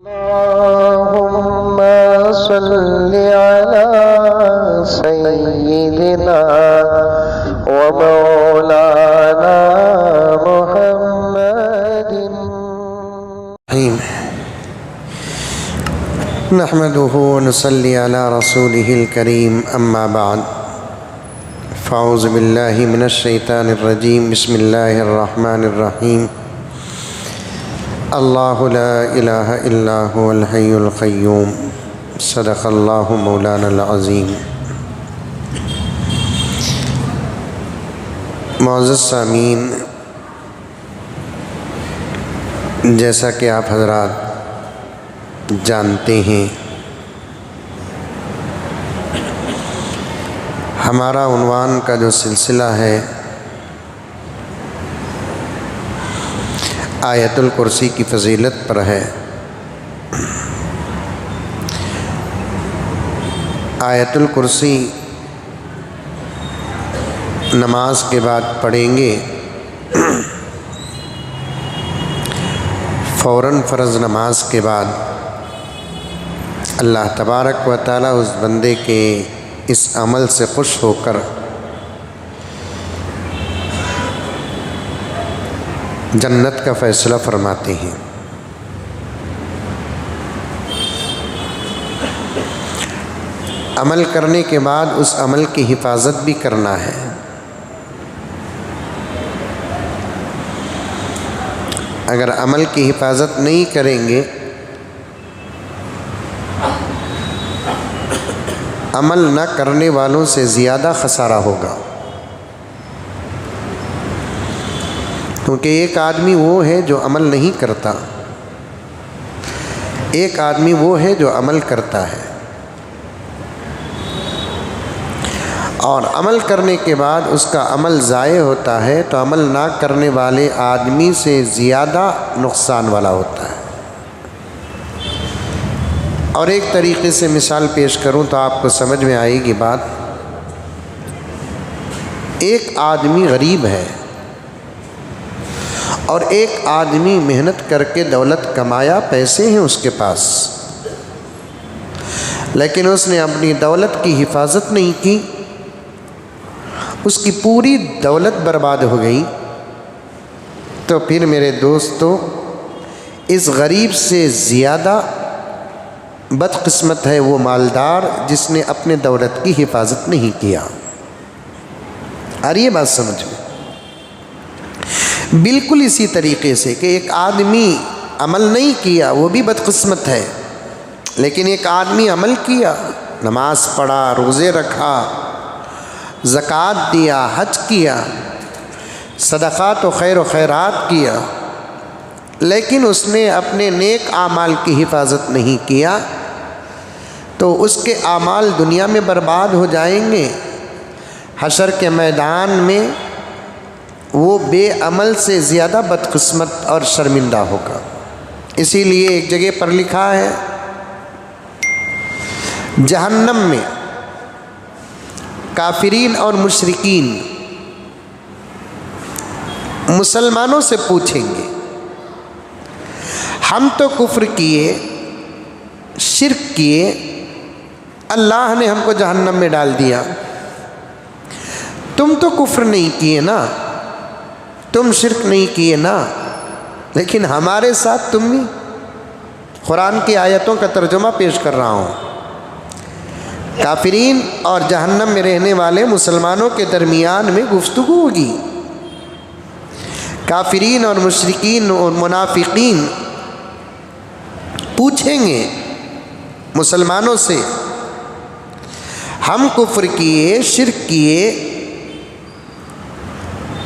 اللهم صل على سيدنا ومولانا محمد. نحمده ونصلي على رسوله الكريم، أما بعد، فأعوذ بالله من الشيطان الرجيم. بسم الله الرحمن الرحيم. الله لا إله إلا هو الحي القيوم. صدق الله مولانا العظيم. معزز سامعین، جیسا کہ آپ حضرات جانتے ہیں، ہمارا عنوان کا جو سلسلہ ہے آیت الکرسی کی فضیلت پر ہے۔ آیت الکرسی نماز کے بعد پڑھیں گے، فوراً فرض نماز کے بعد اللہ تبارک و تعالیٰ اس بندے کے اس عمل سے خوش ہو کر جنت کا فیصلہ فرماتے ہیں۔ عمل کرنے کے بعد اس عمل کی حفاظت بھی کرنا ہے۔ اگر عمل کی حفاظت نہیں کریں گے، عمل نہ کرنے والوں سے زیادہ خسارہ ہوگا، کیونکہ ایک آدمی وہ ہے جو عمل نہیں کرتا، ایک آدمی وہ ہے جو عمل کرتا ہے، اور عمل کرنے کے بعد اس کا عمل ضائع ہوتا ہے تو عمل نہ کرنے والے آدمی سے زیادہ نقصان والا ہوتا ہے۔ اور ایک طریقے سے مثال پیش کروں تو آپ کو سمجھ میں آئے گی بات۔ ایک آدمی غریب ہے اور ایک آدمی محنت کر کے دولت کمایا، پیسے ہیں اس کے پاس، لیکن اس نے اپنی دولت کی حفاظت نہیں کی، اس کی پوری دولت برباد ہو گئی۔ تو پھر میرے دوستو، اس غریب سے زیادہ بدقسمت ہے وہ مالدار جس نے اپنے دولت کی حفاظت نہیں کیا۔ اور یہ بات سمجھ میں، بالکل اسی طریقے سے کہ ایک آدمی عمل نہیں کیا وہ بھی بدقسمت ہے، لیکن ایک آدمی عمل کیا، نماز پڑھا، روزے رکھا، زکوٰۃ دیا، حج کیا، صدقات و خیر و خیرات کیا، لیکن اس نے اپنے نیک اعمال کی حفاظت نہیں کیا تو اس کے اعمال دنیا میں برباد ہو جائیں گے۔ حشر کے میدان میں وہ بے عمل سے زیادہ بدقسمت اور شرمندہ ہوگا۔ اسی لیے ایک جگہ پر لکھا ہے، جہنم میں کافرین اور مشرکین مسلمانوں سے پوچھیں گے، ہم تو کفر کیے، شرک کیے، اللہ نے ہم کو جہنم میں ڈال دیا، تم تو کفر نہیں کیے نا، تم شرک نہیں کیے نا، لیکن ہمارے ساتھ تم بھی۔ قرآن کی آیتوں کا ترجمہ پیش کر رہا ہوں۔ کافرین اور جہنم میں رہنے والے مسلمانوں کے درمیان میں گفتگو ہوگی۔ کافرین اور مشرکین اور منافقین پوچھیں گے مسلمانوں سے، ہم کفر کیے، شرک کیے،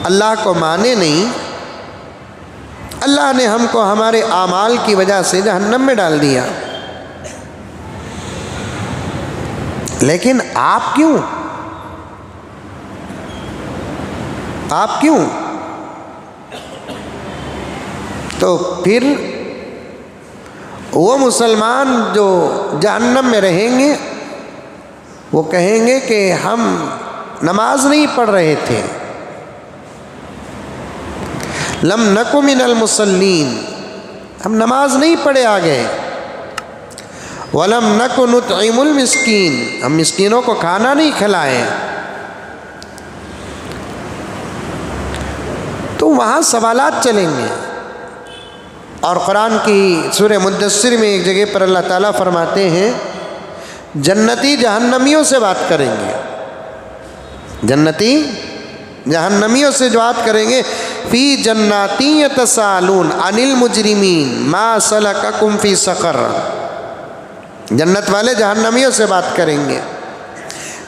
اللہ کو مانے نہیں، اللہ نے ہم کو ہمارے اعمال کی وجہ سے جہنم میں ڈال دیا، لیکن آپ کیوں؟ آپ کیوں؟ تو پھر وہ مسلمان جو جہنم میں رہیں گے وہ کہیں گے کہ ہم نماز نہیں پڑھ رہے تھے، لم نکو من المصلین، ہم نماز نہیں پڑھے آ گئے، وَلَمْ نَكُ نُطْعِمُ الْمِسْكِينَ، ہم مسکینوں کو کھانا نہیں کھلائے۔ تو وہاں سوالات چلیں گے۔ اور قرآن کی سورہ مدثر میں ایک جگہ پر اللہ تعالیٰ فرماتے ہیں جنتی جہنمیوں سے بات کریں گے، جنتی جہنمیوں سے جو بات کریں گے، فی جناتی یتسالون عن المجرمین ما سلککم فی سقر، جنت والے جہنمیوں سے بات کریں گے۔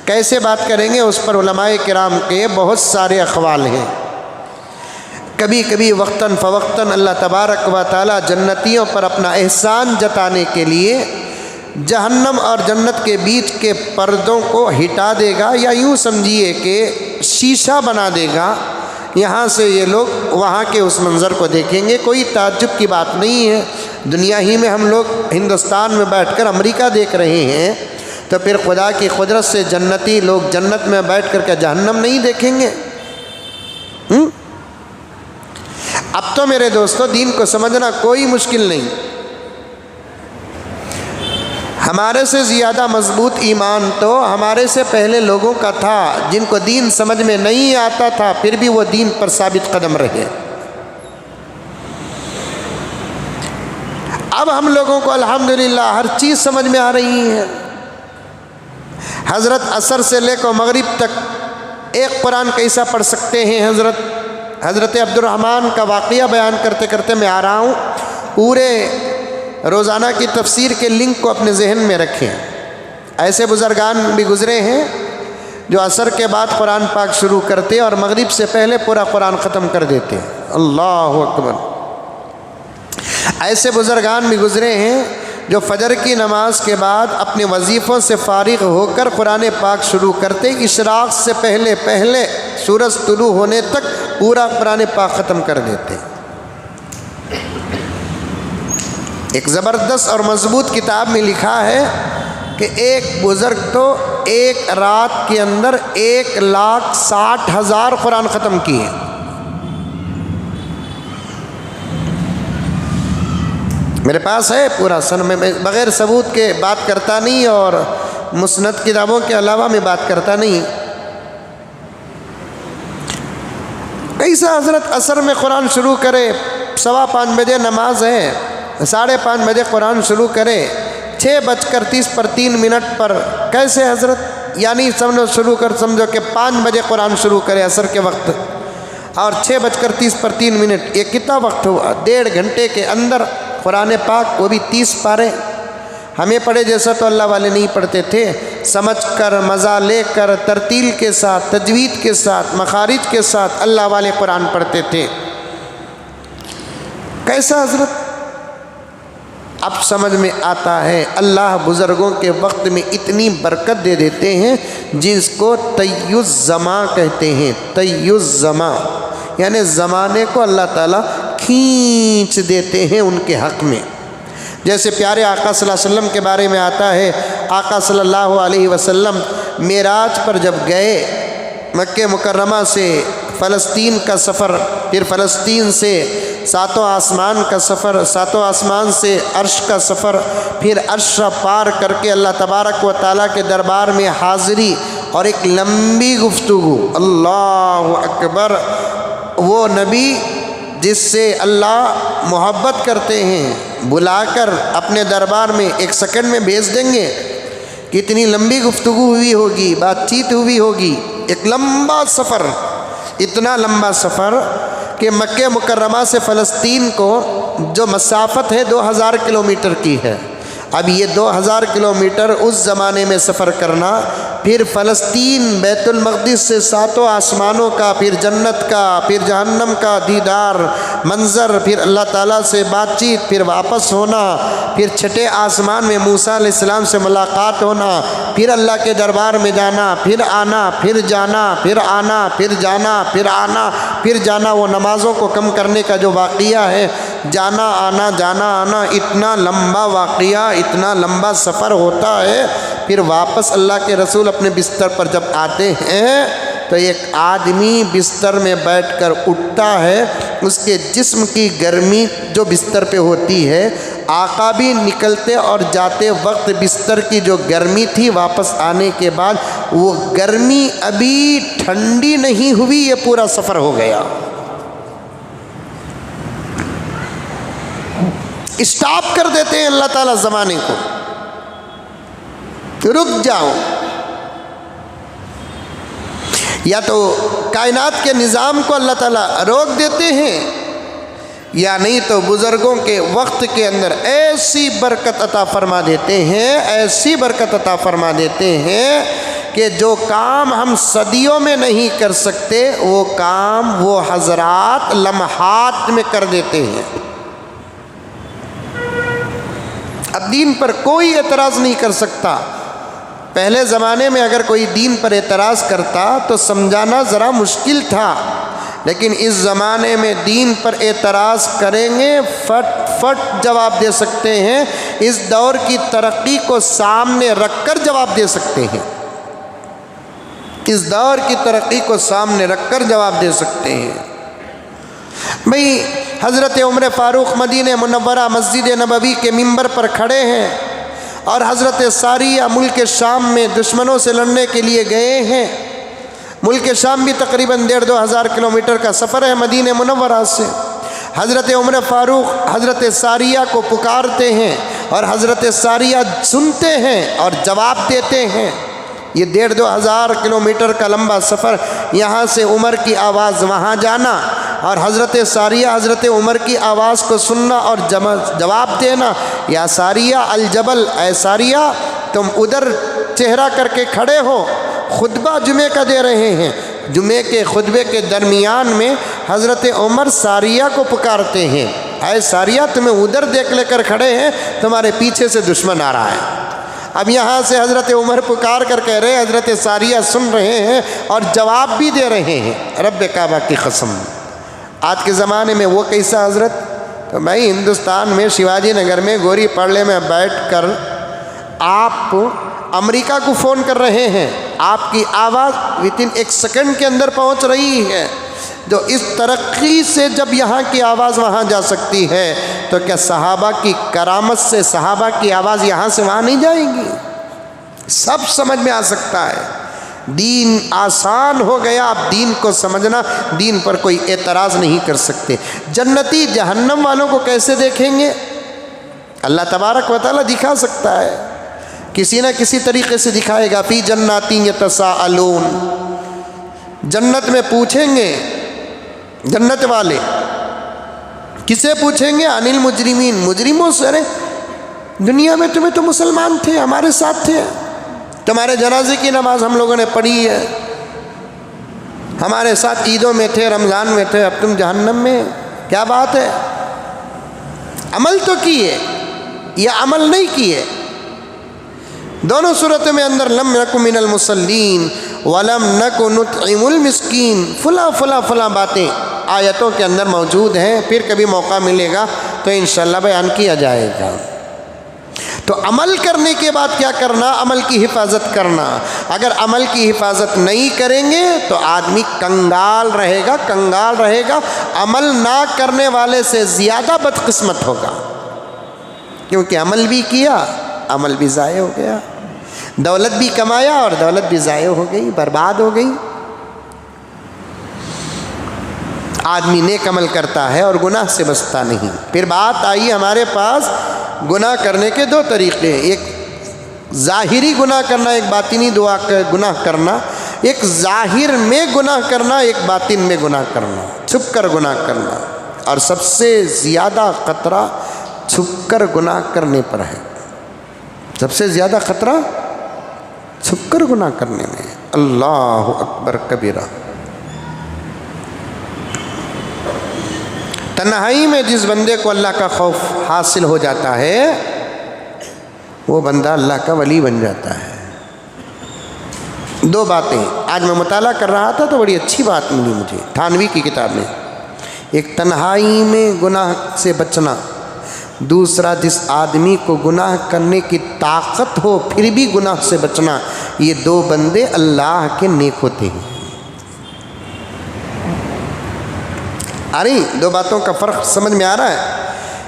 کیسے بات کریں گے؟ اس پر علماء کرام کے بہت سارے اقوال ہیں۔ کبھی کبھی وقتاً فوقتاً اللہ تبارک و تعالی جنتیوں پر اپنا احسان جتانے کے لیے جہنم اور جنت کے بیچ کے پردوں کو ہٹا دے گا، یا یوں سمجھیے کہ شیشہ بنا دے گا، یہاں سے یہ لوگ وہاں کے اس منظر کو دیکھیں گے۔ کوئی تعجب کی بات نہیں ہے، دنیا ہی میں ہم لوگ ہندوستان میں بیٹھ کر امریکہ دیکھ رہے ہیں، تو پھر خدا کی قدرت سے جنتی لوگ جنت میں بیٹھ کر کے جہنم نہیں دیکھیں گے؟ اب تو میرے دوستو دین کو سمجھنا کوئی مشکل نہیں۔ ہمارے سے زیادہ مضبوط ایمان تو ہمارے سے پہلے لوگوں کا تھا، جن کو دین سمجھ میں نہیں آتا تھا پھر بھی وہ دین پر ثابت قدم رہے۔ اب ہم لوگوں کو الحمدللہ ہر چیز سمجھ میں آ رہی ہے۔ حضرت عصر سے لے کر مغرب تک ایک قرآن کیسا پڑھ سکتے ہیں؟ حضرت عبد الرحمن کا واقعہ بیان کرتے کرتے میں آ رہا ہوں، پورے روزانہ کی تفسیر کے لنک کو اپنے ذہن میں رکھیں۔ ایسے بزرگان بھی گزرے ہیں جو عصر کے بعد قرآن پاک شروع کرتے اور مغرب سے پہلے پورا قرآن ختم کر دیتے۔ اللہ اکبر۔ ایسے بزرگان بھی گزرے ہیں جو فجر کی نماز کے بعد اپنے وظیفوں سے فارغ ہو کر قرآن پاک شروع کرتے، اشراق سے پہلے سورج طلوع ہونے تک پورا قرآن پاک ختم کر دیتے۔ ایک زبردست اور مضبوط کتاب میں لکھا ہے کہ ایک بزرگ تو ایک رات کے اندر 1,60,000 قرآن ختم کیے۔ میرے پاس ہے پورا سن، میں بغیر ثبوت کے بات کرتا نہیں اور مسند کتابوں کے علاوہ میں بات کرتا نہیں۔ کیسا حضرت عصر میں قرآن شروع کرے، 5:15 بجے نماز ہے، 5:30 بجے قرآن شروع کرے، 6:30 پر کیسے حضرت؟ یعنی شروع کر سمجھو کہ 5 بجے قرآن شروع کرے عصر کے وقت، اور 6:30 یہ کتنا وقت ہوا؟ 1.5 گھنٹے کے اندر قرآن پاک، وہ بھی 30 پارے۔ ہمیں پڑھے جیسا تو اللہ والے نہیں پڑھتے تھے، سمجھ کر، مزہ لے کر، ترتیل کے ساتھ، تجوید کے ساتھ، مخارج کے ساتھ اللہ والے قرآن پڑھتے تھے۔ کیسا حضرت؟ اب سمجھ میں آتا ہے اللہ بزرگوں کے وقت میں اتنی برکت دے دیتے ہیں جس کو طی الزمان کہتے ہیں۔ طی الزمان یعنی زمانے کو اللہ تعالیٰ کھینچ دیتے ہیں ان کے حق میں۔ جیسے پیارے آقا صلی اللہ علیہ وسلم کے بارے میں آتا ہے، آقا صلی اللہ علیہ وسلم معراج پر جب گئے، مکہ مکرمہ سے فلسطین کا سفر، پھر فلسطین سے 7 آسمان کا سفر، 7 آسمان سے عرش کا سفر، پھر عرش پار کر کے اللہ تبارک و تعالیٰ کے دربار میں حاضری اور ایک لمبی گفتگو۔ اللہ اکبر۔ وہ نبی جس سے اللہ محبت کرتے ہیں بلا کر اپنے دربار میں 1 سیکنڈ میں بھیج دیں گے، کتنی لمبی گفتگو ہوئی ہوگی، بات چیت ہوئی ہوگی، ایک لمبا سفر، اتنا لمبا سفر کہ مکہ مکرمہ سے فلسطین کو جو مسافت ہے 2000 کلومیٹر کی ہے۔ اب یہ 2000 کلومیٹر اس زمانے میں سفر کرنا، پھر فلسطین بیت المقدس سے 7 آسمانوں کا، پھر جنت کا، پھر جہنم کا دیدار منظر، پھر اللہ تعالیٰ سے بات چیت، پھر واپس ہونا، پھر 6 آسمان میں موسیٰ علیہ السلام سے ملاقات ہونا، پھر اللہ کے دربار میں جانا، پھر آنا، پھر جانا، پھر آنا، پھر جانا، پھر آنا، پھر جانا، وہ نمازوں کو کم کرنے کا جو واقعہ ہے، جانا آنا جانا آنا، اتنا لمبا واقعہ، اتنا لمبا سفر ہوتا ہے۔ پھر واپس اللہ کے رسول اپنے بستر پر جب آتے ہیں تو ایک آدمی بستر میں بیٹھ کر اٹھتا ہے، اس کے جسم کی گرمی جو بستر پہ ہوتی ہے آقا بھی نکلتے اور جاتے وقت بستر کی جو گرمی تھی واپس آنے کے بعد وہ گرمی ابھی ٹھنڈی نہیں ہوئی، یہ پورا سفر ہو گیا۔ اسٹاپ کر دیتے ہیں اللہ تعالیٰ زمانے کو، رک جاؤ۔ یا تو کائنات کے نظام کو اللہ تعالیٰ روک دیتے ہیں، یا نہیں تو بزرگوں کے وقت کے اندر ایسی برکت عطا فرما دیتے ہیں، ایسی برکت عطا فرما دیتے ہیں کہ جو کام ہم صدیوں میں نہیں کر سکتے وہ کام وہ حضرات لمحات میں کر دیتے ہیں۔ اب دین پر کوئی اعتراض نہیں کر سکتا۔ پہلے زمانے میں اگر کوئی دین پر اعتراض کرتا تو سمجھانا ذرا مشکل تھا، لیکن اس زمانے میں دین پر اعتراض کریں گے فٹ فٹ جواب دے سکتے ہیں، اس دور کی ترقی کو سامنے رکھ کر جواب دے سکتے ہیں، اس دور کی ترقی کو سامنے رکھ کر جواب دے سکتے ہیں۔ بھئی حضرت عمر فاروق مدینہ منورہ مسجد نبوی کے ممبر پر کھڑے ہیں اور حضرت ساریہ ملک شام میں دشمنوں سے لڑنے کے لیے گئے ہیں۔ ملک شام بھی تقریباً 1,500 کلومیٹر کا سفر ہے مدینہ منورہ سے۔ حضرت عمر فاروق حضرت ساریہ کو پکارتے ہیں اور حضرت ساریہ سنتے ہیں اور جواب دیتے ہیں۔ یہ 1,500 کلومیٹر کا لمبا سفر، یہاں سے عمر کی آواز وہاں جانا اور حضرت ساریہ حضرت عمر کی آواز کو سننا اور جواب دینا، یا ساریہ الجبل، اے ساریہ تم ادھر چہرہ کر کے کھڑے ہو، خطبہ جمعے کا دے رہے ہیں۔ جمعے کے خطبے کے درمیان میں حضرت عمر ساریہ کو پکارتے ہیں، اے ساریہ تمہیں ادھر دیکھ لے کر کھڑے ہیں، تمہارے پیچھے سے دشمن آ رہا ہے۔ اب یہاں سے حضرت عمر پکار کر کہہ رہے ہیں، حضرت ساریہ سن رہے ہیں اور جواب بھی دے رہے ہیں۔ رب کعبہ کی قسم، آج کے زمانے میں وہ کیسا حضرت؟ تو بھائی ہندوستان میں شیواجی نگر میں گوری پاڑلے میں بیٹھ کر آپ امریکہ کو فون کر رہے ہیں، آپ کی آواز within 1 سیکنڈ کے اندر پہنچ رہی ہے۔ جو اس ترقی سے جب یہاں کی آواز وہاں جا سکتی ہے تو کیا صحابہ کی کرامت سے صحابہ کی آواز یہاں سے وہاں نہیں جائے گی؟ سب سمجھ میں آ سکتا ہے۔ دین آسان ہو گیا، اب دین کو سمجھنا، دین پر کوئی اعتراض نہیں کر سکتے۔ جنتی جہنم والوں کو کیسے دیکھیں گے؟ اللہ تبارک و تعالیٰ دکھا سکتا ہے، کسی نہ کسی طریقے سے دکھائے گا۔ فی جنات یتساءلون، جنت میں پوچھیں گے جنت والے، کسے پوچھیں گے؟ عن المجرمین، مجرموں سے۔ ارے دنیا میں تمہیں تو مسلمان تھے، ہمارے ساتھ تھے، تمہارے جنازے کی نماز ہم لوگوں نے پڑھی ہے، ہمارے ساتھ عیدوں میں تھے، رمضان میں تھے، اب تم جہنم میں، کیا بات ہے؟ عمل تو کیے یا عمل نہیں کیے؟ دونوں صورتوں میں اندر لم نک من المصلین ولم نک نطعم المسکین، فلاں باتیں آیتوں کے اندر موجود ہیں، پھر کبھی موقع ملے گا تو انشاءاللہ بیان کیا جائے گا۔ تو عمل کرنے کے بعد کیا کرنا؟ عمل کی حفاظت کرنا۔ اگر عمل کی حفاظت نہیں کریں گے تو آدمی کنگال رہے گا، عمل نہ کرنے والے سے زیادہ بدقسمت ہوگا، کیونکہ عمل بھی کیا، عمل بھی ضائع ہو گیا، دولت بھی کمایا اور دولت بھی ضائع ہو گئی، برباد ہو گئی۔ آدمی نیک عمل کرتا ہے اور گناہ سے بچتا نہیں۔ پھر بات آئی ہمارے پاس گناہ کرنے کے 2 طریقے، ایک ظاہری گناہ کرنا، ایک باطنی گناہ کرنا، ایک ظاہر میں گناہ کرنا، ایک باطن میں گناہ کرنا، چھپ کر گناہ کرنا، اور سب سے زیادہ خطرہ چھپ کر گناہ کرنے پر ہے۔ سب سے زیادہ خطرہ چھپ کر گناہ کرنے میں۔ اللہ اکبر کبیرہ۔ تنہائی میں جس بندے کو اللہ کا خوف حاصل ہو جاتا ہے وہ بندہ اللہ کا ولی بن جاتا ہے۔ 2 باتیں آج میں مطالعہ کر رہا تھا تو بڑی اچھی بات ملی مجھے تھانوی کی کتاب میں۔ ایک تنہائی میں گناہ سے بچنا، دوسرا جس آدمی کو گناہ کرنے کی طاقت ہو پھر بھی گناہ سے بچنا، یہ 2 بندے اللہ کے نیک ہوتے ہیں۔ ارے 2 باتوں کا فرق سمجھ میں آ رہا ہے؟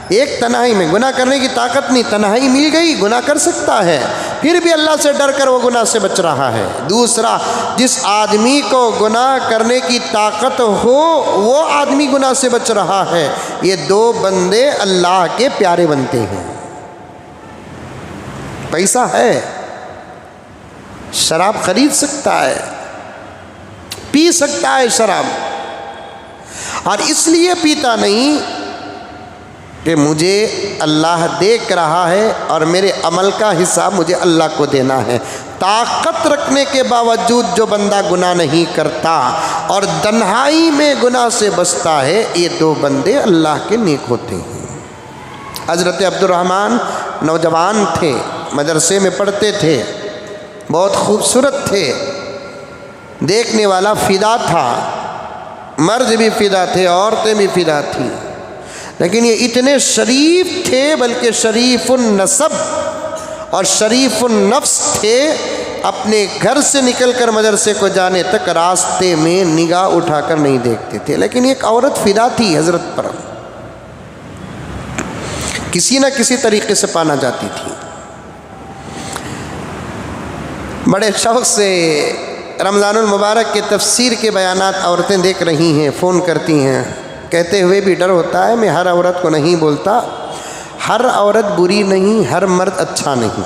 ایک تنہائی میں گناہ کرنے کی طاقت نہیں، تنہائی مل گئی گناہ کر سکتا ہے، پھر بھی اللہ سے ڈر کر وہ گناہ سے بچ رہا ہے۔ دوسرا، جس آدمی کو گناہ کرنے کی طاقت ہو وہ آدمی گناہ سے بچ رہا ہے، یہ دو بندے اللہ کے پیارے بنتے ہیں۔ پیسہ ہے، شراب خرید سکتا ہے، پی سکتا ہے شراب، اور اس لیے پیتا نہیں کہ مجھے اللہ دیکھ رہا ہے اور میرے عمل کا حساب مجھے اللہ کو دینا ہے۔ طاقت رکھنے کے باوجود جو بندہ گناہ نہیں کرتا اور تنہائی میں گناہ سے بچتا ہے، یہ دو بندے اللہ کے نیک ہوتے ہیں۔ حضرت عبد الرحمن نوجوان تھے، مدرسے میں پڑھتے تھے، بہت خوبصورت تھے، دیکھنے والا فدا تھا، مرد بھی فدا تھے، عورتیں بھی فدا تھیں، لیکن یہ اتنے شریف تھے، بلکہ شریف النسب اور شریف النفس تھے، اپنے گھر سے نکل کر مدرسے کو جانے تک راستے میں نگاہ اٹھا کر نہیں دیکھتے تھے۔ لیکن ایک عورت فدا تھی حضرت پر، کسی نہ کسی طریقے سے پانا جاتی تھی۔ بڑے شوق سے رمضان المبارک کے تفسیر کے بیانات عورتیں دیکھ رہی ہیں، فون کرتی ہیں، کہتے ہوئے بھی ڈر ہوتا ہے، میں ہر عورت کو نہیں بولتا، ہر عورت بری نہیں، ہر مرد اچھا نہیں،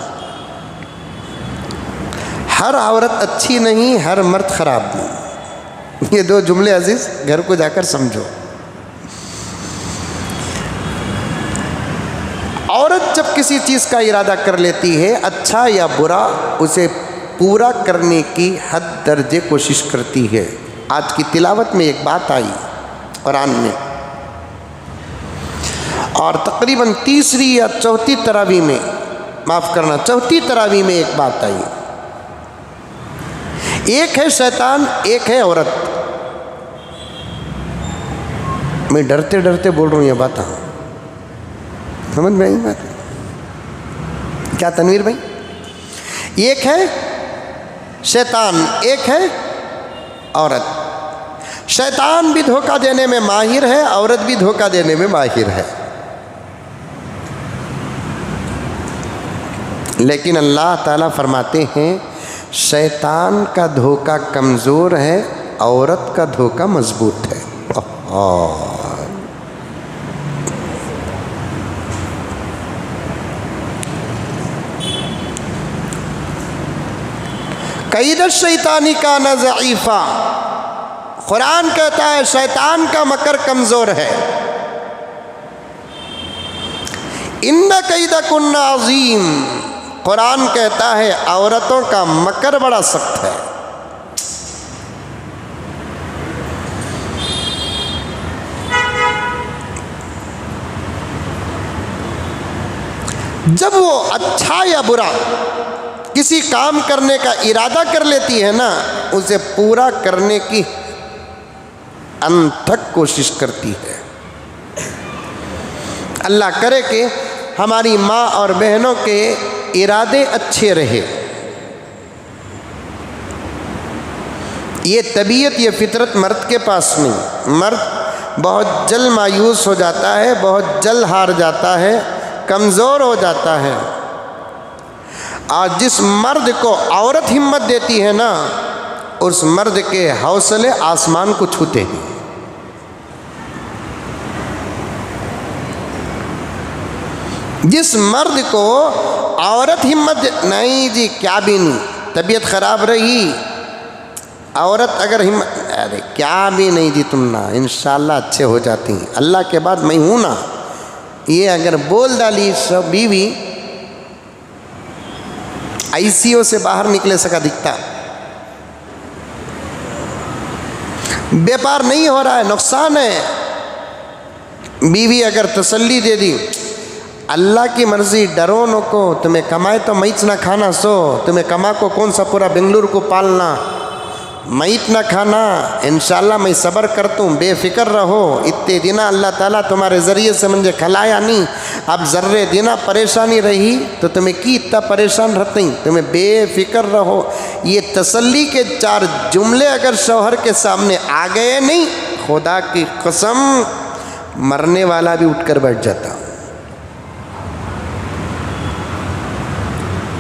ہر عورت اچھی نہیں، ہر مرد خراب نہیں۔ یہ دو جملے عزیز گھر کو جا کر سمجھو۔ عورت جب کسی چیز کا ارادہ کر لیتی ہے، اچھا یا برا، اسے پورا کرنے کی حد درجے کوشش کرتی ہے۔ آج کی تلاوت میں ایک بات آئی قرآن میں، اور تقریباً تیسری یا چوتھی تراویح میں، معاف کرنا، چوتھی تراویح میں ایک بات آئی۔ ایک ہے شیطان، ایک ہے عورت۔ میں ڈرتے ڈرتے بول رہا ہوں یہ بات، سمجھ میں آئی بات؟ کیا تنویر بھائی؟ ایک ہے شیطان، ایک ہے عورت۔ شیطان بھی دھوکہ دینے میں ماہر ہے، عورت بھی دھوکہ دینے میں ماہر ہے، لیکن اللہ تعالیٰ فرماتے ہیں شیطان کا دھوکہ کمزور ہے، عورت کا دھوکہ مضبوط ہے۔ قید الشیطانی کان ضعیفا، قرآن کہتا ہے شیطان کا مکر کمزور ہے۔ ان کیدکن عظیم، قرآن کہتا ہے عورتوں کا مکر بڑا سخت ہے۔ جب وہ اچھا یا برا کسی کام کرنے کا ارادہ کر لیتی ہے نا، اسے پورا کرنے کی انتھک کوشش کرتی ہے۔ اللہ کرے کہ ہماری ماں اور بہنوں کے ارادے اچھے رہے۔ یہ طبیعت، یہ فطرت مرد کے پاس نہیں۔ مرد بہت جلد مایوس ہو جاتا ہے، بہت جلد ہار جاتا ہے، کمزور ہو جاتا ہے، اور جس مرد کو عورت ہمت دیتی ہے نا، اس مرد کے حوصلے آسمان کو چھوتے ہیں۔ جس مرد کو عورت ہمت نہیں جی کیا بھی نہیں، طبیعت خراب رہی، عورت اگر ہمت، ارے کیا بھی نہیں جی تم نا انشاءاللہ اچھے ہو جاتی ہیں، اللہ کے بعد میں ہوں نا، یہ اگر بول ڈالی سو بیوی آئی سی یو سے باہر نکلے سکا دکھتا، بیپار نہیں ہو رہا ہے، نقصان ہے۔ بیوی اگر تسلی دے دی، اللہ کی مرضی، ڈرو نو کو، تمہیں کمائے تو میت نہ کھانا، سو تمہیں کما کو کون سا پورا بنگلور کو پالنا، میت نہ کھانا، انشاءاللہ میں صبر کرتا ہوں، بے فکر رہو، اتنے دن اللہ تعالیٰ تمہارے ذریعے سے مجھے کھلایا نہیں، اب ذرے دینا پریشانی رہی تو تمہیں کی اتنا پریشان رہتے ہیں، تمہیں بے فکر رہو۔ یہ تسلی کے چار جملے اگر شوہر کے سامنے آ گئے نہیں، خدا کی قسم مرنے والا بھی اٹھ کر بیٹھ جاتا۔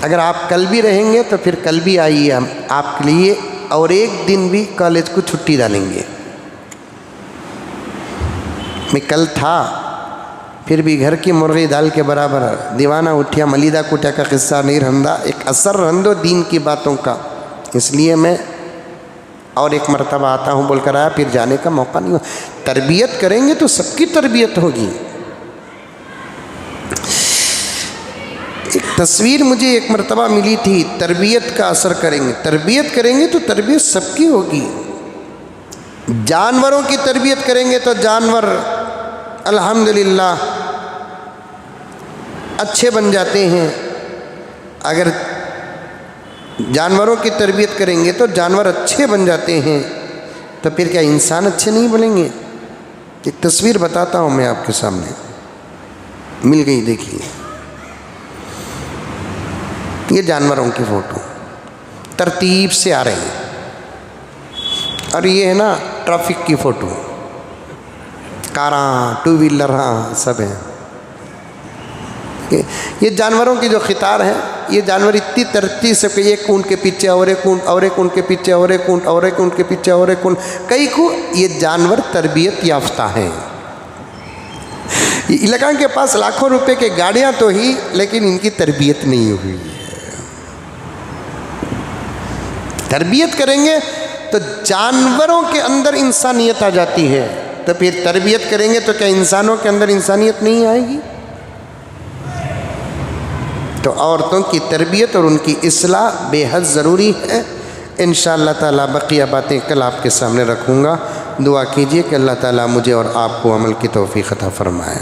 اگر آپ کل بھی رہیں گے تو پھر کل بھی آئیے، ہم آپ کے لیے اور ایک دن بھی کالج کو چھٹی ڈالیں گے۔ میں کل تھا، پھر بھی گھر کی مرغی دال کے برابر، دیوانہ اٹھیا ملیدہ کٹیا کا قصہ نہیں رہندا، ایک اثر رہندو دین کی باتوں کا، اس لیے میں اور ایک مرتبہ آتا ہوں بول کر آیا، پھر جانے کا موقع نہیں ہو۔ تربیت کریں گے تو سب کی تربیت ہوگی۔ ایک تصویر مجھے ایک مرتبہ ملی تھی، تربیت کا اثر کریں گے، تربیت کریں گے تو تربیت سب کی ہوگی۔ جانوروں کی تربیت کریں گے تو جانور الحمدللہ اچھے بن جاتے ہیں، اگر جانوروں کی تربیت کریں گے تو جانور اچھے بن جاتے ہیں، تو پھر کیا انسان اچھے نہیں بنیں گے؟ ایک تصویر بتاتا ہوں میں آپ کے سامنے، مل گئی، دیکھیے یہ جانوروں کی فوٹو ترتیب سے آ رہی ہے، اور یہ ہے نا ٹریفک کی فوٹو، کاراں، ٹو ویلر، ہاں سب ہیں۔ یہ جانوروں کی جو قطار ہے، یہ جانور اتنی ترتیب سے کہ ایک اونٹ کے پیچھے اور ایک اونٹ، اور ایک اونٹ کے پیچھے اور ایک اونٹ، اور ایک اونٹ کے پیچھے اور ایک اونٹ، کئی کو یہ جانور تربیت یافتہ ہیں۔ لگان کے پاس لاکھوں روپے کے گاڑیاں تو ہی، لیکن ان کی تربیت نہیں ہوئی ہے۔ تربیت کریں گے تو جانوروں کے اندر انسانیت آ جاتی ہے، تو پھر تربیت کریں گے تو کیا انسانوں کے اندر انسانیت نہیں آئے گی؟ تو عورتوں کی تربیت اور ان کی اصلاح بے حد ضروری ہے۔ انشاءاللہ تعالیٰ بقیہ باتیں کل آپ کے سامنے رکھوں گا۔ دعا کیجئے کہ اللہ تعالیٰ مجھے اور آپ کو عمل کی توفیق عطا فرمائے۔